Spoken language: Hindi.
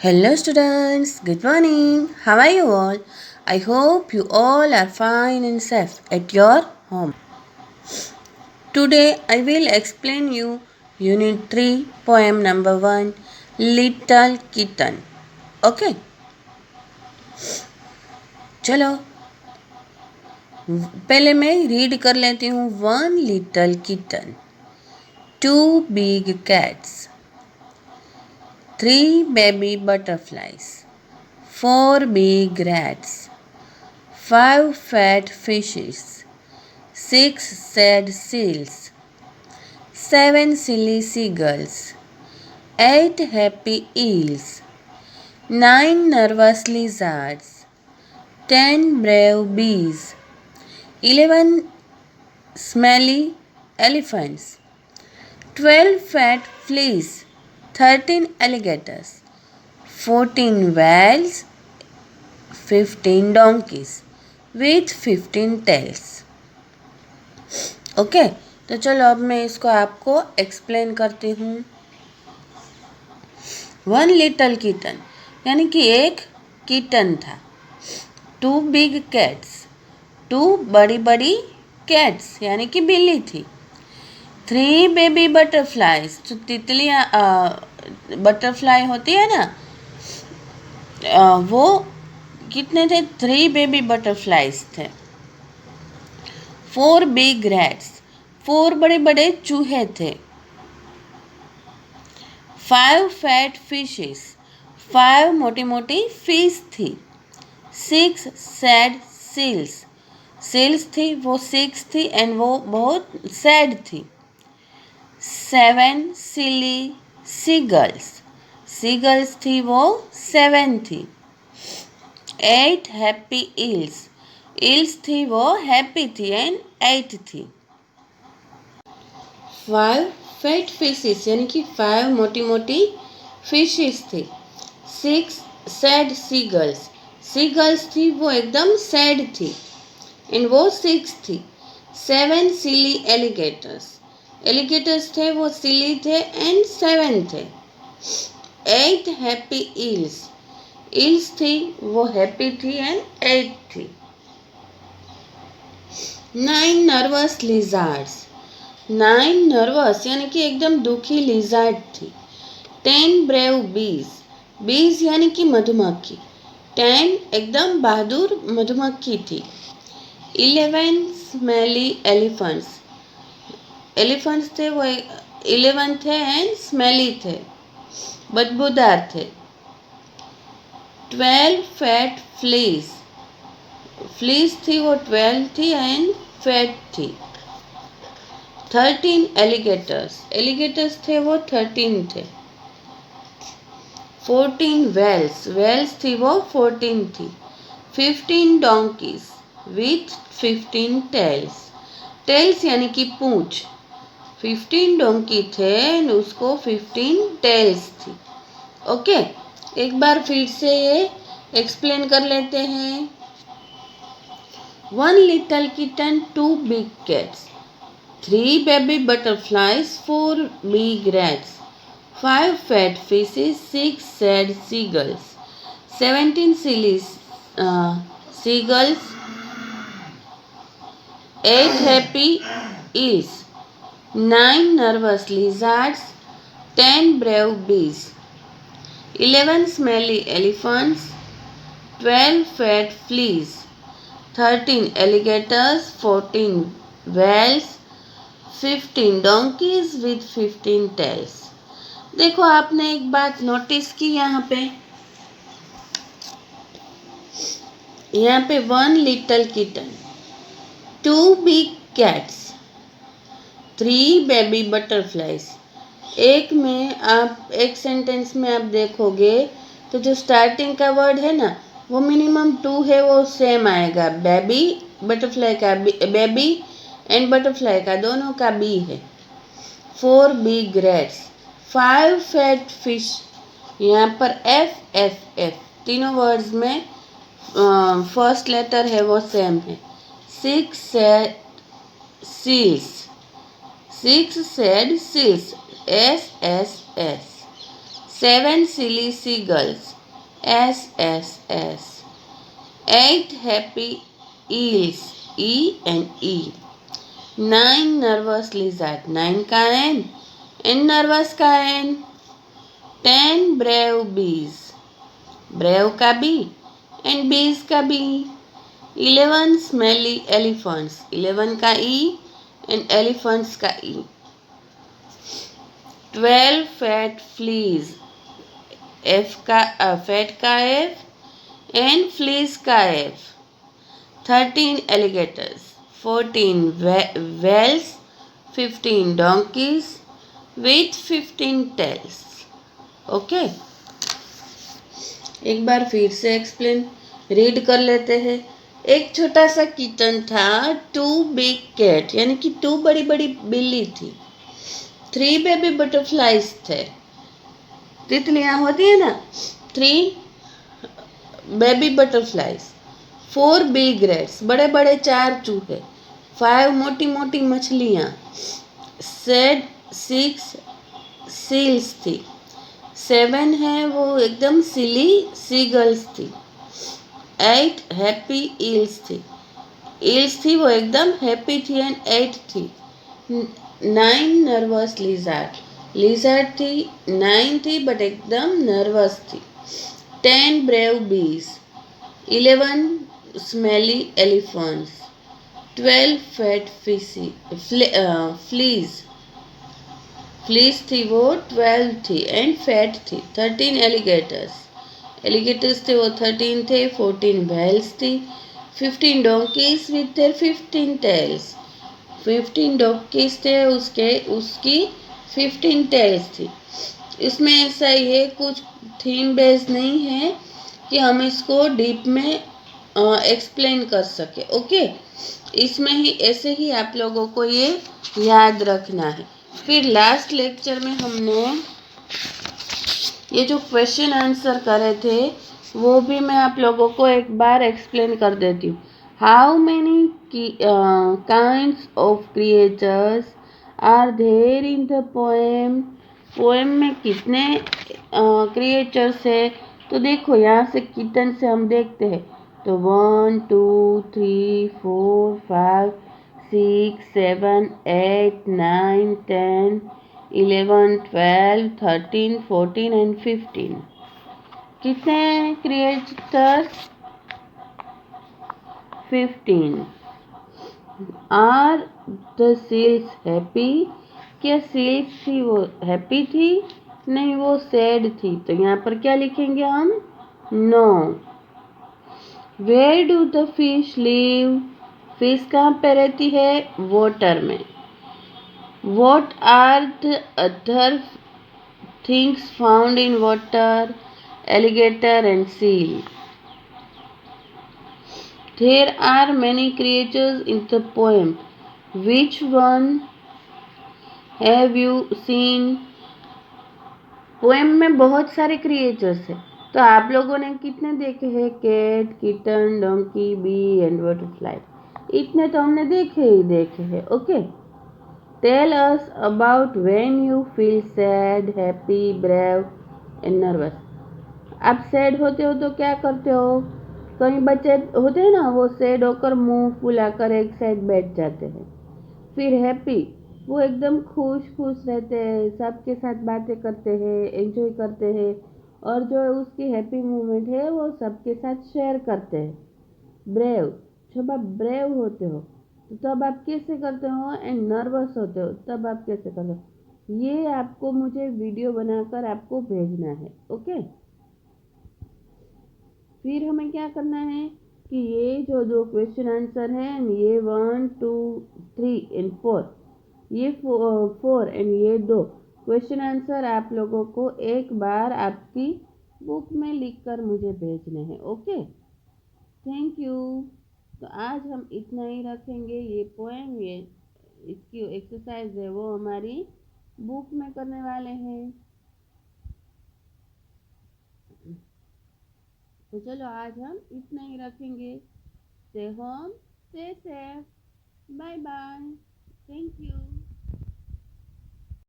Hello students, good morning. How are you all? I hope you all are fine and safe at your home. Today I will explain you Unit 3 poem number 1 Little Kitten. Okay? चलो पहले मैं रीड कर लेती हूँ. One little kitten, two big cats, three baby butterflies, four big rats, five fat fishes, 6 sad seals, 7 silly seagulls, 8 happy eels, 9 nervous lizards, 10 brave bees, 11 smelly elephants, 12 fat fleas, 13 alligators, 14 whales, 15 donkeys with 15 tails. Okay तो चलो अब मैं इसको आपको एक्सप्लेन करती हूँ. वन लिटल किटन यानी कि एक किटन था. टू बिग कैट्स, टू बड़ी बड़ी कैट्स यानी कि बिल्ली थी. थ्री बेबी बटरफ्लाइज, जो तितलियाँ बटरफ्लाई होती है ना, वो कितने थे? 3 बेबी बटरफ्लाइज थे. 4 बिग रैट्स, 4 बड़े बड़े चूहे थे. 5 फैट फिशेस, 5 मोटी मोटी फिश थी. 6 सैड सील्स, सील्स थी वो 6 थी एंड वो बहुत सैड थी. 7 सिली सीगल्स, सीगल्स थी वो 7 थी. 8 हैप्पी ईल्स, ईल्स थी वो हैप्पी थी एंड 8 थी. 5 फैट फिशेस यानी कि 5 मोटी मोटी फिशेस थी. 6 सैड सीगल्स, सीगल्स थी वो एकदम सैड थी एंड वो 6 थी. 7 सिली एलिगेटर्स, एलिगेटर्स थे वो सिली थे एंड 7 थे. 8 हैप्पी ईल्स, ईल्स थी वो हैप्पी थी एंड 8 थी. 9 नर्वस लिजार्ड्स, 9 नर्वस यानी कि एकदम दुखी लिजार्ड थी. 10 ब्रेव बीज, बीज यानी कि मधुमक्खी, 10 एकदम बहादुर मधुमक्खी थी. 11 स्मेली एलिफेंट्स, एलिफेंट्स थे वो 11 थे एंड स्मेली थे, बदबूदार थे. 12 फैट फ्लीज, फ्लीज थी वो 12 थी एंड फैट थी. 13 एलिगेटर्स, एलिगेटर्स थे वो 13 थे. 14 वेल्स, वेल्स थी वो 14 थी. 15 डोंकीज विथ 15 टेल्स, टेल्स यानी कि पूंछ. 15 डोंकी थे एंड उसको 15 टेल्स थी. ओके एक बार फिर से ये एक्सप्लेन कर लेते हैं. One little kitten, two big cats, 3 baby butterflies, 4 big rats, 5 fat fishes, 6 sad seagulls, 17 silly seagulls, 8 happy eels, 9 nervous lizards, 10 brave bees, 11 smelly elephants, 12 fat fleas, 13 alligators, 14 whales, 15 donkeys with 15 tails. देखो आपने एक बात नोटिस की यहाँ पे one little kitten, 2 big cats, 3 baby butterflies. एक सेंटेंस में आप देखोगे तो जो स्टार्टिंग का वर्ड है ना वो मिनिमम 2 है, वो सेम आएगा. बेबी बटरफ्लाई का बेबी एंड बटरफ्लाई का दोनों का बी है. 4 बिग रैट्स, 5 फैट फिश, यहाँ पर एफ एफ एफ तीनों वर्ड्स में फर्स्ट लेटर है वो सेम है. 6 sad seals, 6 sad seals S S S. 7 silly seagulls. SSS. 8 happy eels. E. 9 nervous lizard. 9 का N. N nervous का N. 10 brave bees. Brave का B. And bees का B. 11 smelly elephants. 11 का E. And elephants का E. 12 fat fleas. फैट का F and fleas का F. 13 alligators. 14 whales. 15 donkeys with 15 tails. Okay, एक बार फिर से एक्सप्लेन रीड कर लेते हैं। एक छोटा सा किटन था, 2 बिग कैट यानी कि 2 बड़ी बड़ी बिल्ली थी, 3 बेबी बटरफ्लाइज थे, तितलियां होती है ना, 3 बेबी बटरफ्लाइज, 4 बिग रैट्स बड़े बड़े 4 चूहे, 5 मोटी मोटी मछलियाँ, 6 सील्स थी, 7 है वो एकदम सिली सीगल्स थी, 8 हैप्पी ईल्स थी वो एकदम हैप्पी थी एंड 8 थी, 9 नर्वस लिजार्ड थी, 9 थी बट एकदम नर्वस थी, 10 ब्रेव बीज, 11 स्मेली एलिफेंट्स, 12 फैट फ्लीज थी वो 12 थी एंड फैट थी, 13 एलिगेटर्स थे वो 13 थे, 14 व्हेल्स थी, 15 donkeys with their 15 tails, 15 donkeys थे उसकी 15 टेल्स थी। इसमें ऐसा ये कुछ थीम बेस्ड नहीं है कि हम इसको डीप में एक्सप्लेन कर सके। ओके, इसमें ही ऐसे ही आप लोगों को ये याद रखना है। फिर लास्ट लेक्चर में हमने ये जो क्वेश्चन आंसर करे थे वो भी मैं आप लोगों को एक बार एक्सप्लेन कर देती हूँ। How many kinds of creatures are there in the poem. Poem में कितने क्रिएचर्स है? तो देखो यहाँ से किटन से हम देखते हैं तो 1 2 3 4 5 6 7 8 9 10 11 12 13 14 एंड 15। कितने creatures? 15। Are the seals happy? क्या सील्स थी वो हैप्पी थी? नहीं, वो सैड थी। तो यहाँ पर क्या लिखेंगे हम? No. Where do the fish live? Fish कहाँ पे रहती है? वाटर में। What are the other things found in water? Alligator and seal. There are many creatures in the poem. Which one have you seen? Poem में बहुत सारे क्रिएचर्स हैं, तो आप लोगों ने कितने देखे हैं? Cat, kitten, donkey, bee and butterfly. इतने तो हमने देखे हैं। Okay, tell us about when you feel sad, happy, brave and nervous. आप सैड होते हो तो क्या करते हो? कई बच्चे होते हैं ना, वो सैड होकर मुंह फुलाकर एक साइड बैठ जाते हैं। फिर हैप्पी, वो एकदम खुश रहते हैं, सबके साथ बातें करते हैं, एंजॉय करते हैं, और जो उसकी हैप्पी मोमेंट है वो सबके साथ शेयर करते हैं। ब्रेव, जब आप ब्रेव होते हो तो तब आप कैसे करते हो? एंड नर्वस होते हो तब आप कैसे करते हो? ये आपको मुझे वीडियो बनाकर आपको भेजना है। ओके, फिर हमें क्या करना है कि ये जो 2 क्वेश्चन आंसर हैं, ये 1 2 3 एंड 4, ये 4 एंड ये 2 क्वेश्चन आंसर आप लोगों को एक बार आपकी बुक में लिखकर मुझे भेजने हैं। Okay, thank you. तो आज हम इतना ही रखेंगे। ये पोएम, ये इसकी एक्सरसाइज है वो हमारी बुक में करने वाले हैं। तो चलो आज हम इतना ही रखेंगे। Stay home, stay safe, bye bye, thank you.